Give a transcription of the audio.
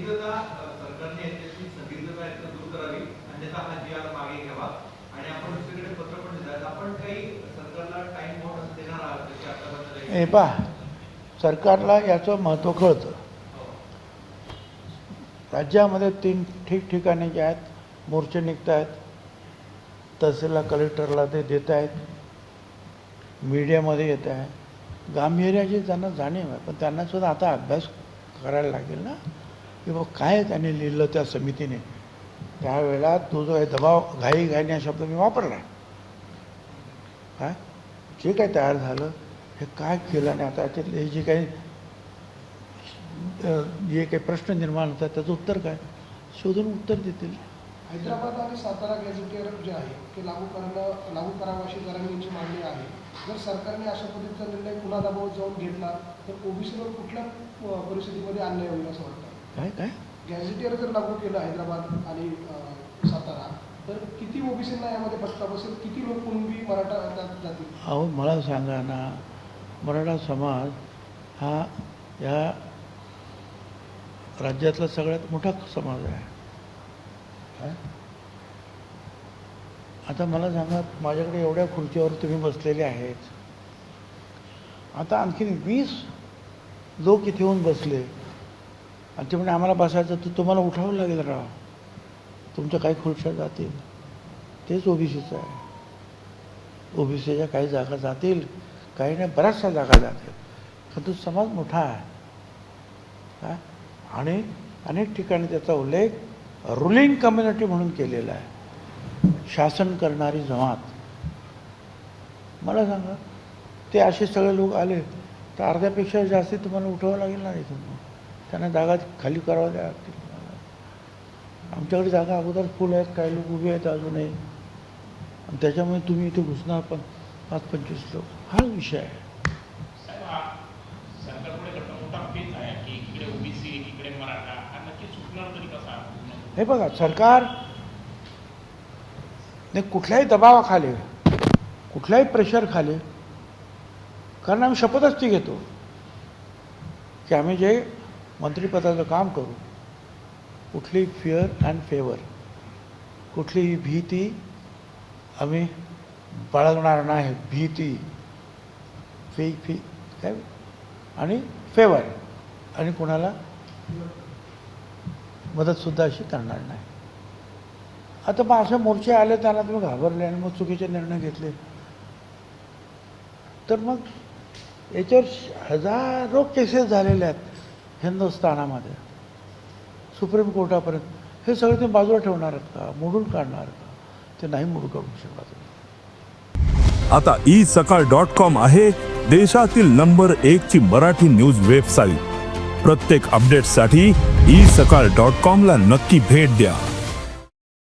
संदिग्धता सरकारने याच्याची संदिग्धता दूर करावी, अन्यथा हा जी.आर. मागे घ्यावा आणि आपण दुसरीकडे पत्र पण देत आहात. आपण काही सरकारला टाइम बाउंड देणार आहात त्याची आतापर्यंत? हे पहा, सरकारला याचं महत्त्व कळतं. राज्यामध्ये 3 ठिकठिकाणी जे आहेत मोर्चे निघत आहेत, तहसीलला कलेक्टरला ते देत आहेत, मीडियामध्ये येत आहे, गांभीर्याची त्यांना जाणीव आहे. पण त्यांनासुद्धा आता अभ्यास करायला लागेल ना की बाबा काय त्यांनी लिहिलं त्या समितीने. त्यावेळेला तो जो आहे दबाव घाई हा शब्द मी वापरला. काय जे काही तयार झालं हे काय केलं आणि आता याच्यातले हे जे काही प्रश्न निर्माण होतात त्याचं उत्तर काय शोधून उत्तर देतील. हैदराबाद आणि सातारा गॅझेटियर जे आहे ते लागू करावं अशी जरांगेंची मागणी आहे. जर सरकारने अशा पद्धतीचा निर्णय पुन्हा दबाव जाऊन घेतला तर ओबीसीवर कुठल्या परिस्थितीमध्ये अन्याय होईल असं वाटतं? काय काय गॅझेटियर जर लागू केलं हैदराबाद आणि सातारा तर किती ओबीसींना यामध्ये फटका बसेल, किती लोक कुणबी मराठा जातील? अहो मला सांगा ना, मराठा समाज हा या राज्यातला सगळ्यात मोठा समाज आहे. आता मला सांगा, माझ्याकडे एवढ्या खुर्चीवर तुम्ही बसलेले आहेत, आता आणखीन 20 लोक इथे येऊन बसले आणि ते म्हणजे आम्हाला बसायचं तर तुम्हाला उठावं लागेल राव, तुमच्या काही खुर्च्या जातील. तेच ओबीसीचं आहे. ओबीसीच्या काही जागा जातील, काही नाही बऱ्याचशा जागा जातील. पण तो समाज मोठा आहे काय, आणि अनेक ठिकाणी त्याचा उल्लेख रुलिंग कम्युनिटी म्हणून केलेला आहे. शासन करणारी जमात. मला सांगा, ते असे सगळे लोक आले तर अर्ध्यापेक्षा जास्ती तुम्हाला उठवावं लागेल ना इथून. त्यांना जागा खाली करावं लागतील. आमच्याकडे जागा अगोदर फुल आहेत, काही लोक उभे आहेत अजूनही, आणि त्याच्यामुळे तुम्ही इथे घुसणार पण 5-25 लोक. हाच विषय आहे. हे बघा, सरकार कुठल्याही दबावाखाली, कुठल्याही प्रेशर खाली, कारण आम्ही शपथच ती घेतो की आम्ही जे मंत्रिपदाचं काम करू, कुठलीही फिअर अँड फेवर, कुठलीही भीती आम्ही बाळगणार नाही. भीती काय आणि फेवर, आणि कोणाला मदतसुद्धा अशी करणार नाही. आता मग असे मोर्चे आले, त्यांना तुम्ही घाबरले आणि मग चुकीचे निर्णय घेतले तर मग याच्यावर हजारो केसेस झालेल्या आहेत हिंदुस्थानामध्ये, सुप्रीम कोर्टापर्यंत. हे सगळे तुम्ही बाजूला ठेवणार आहेत का, मोडून काढणार का? ते नाही मोडू काढू शकत. आता isakal.com आहे देशातील नंबर 1 ची मराठी न्यूज वेबसाईट. प्रत्येक अपडेटसाठी isakal.com ला नक्की भेट द्या.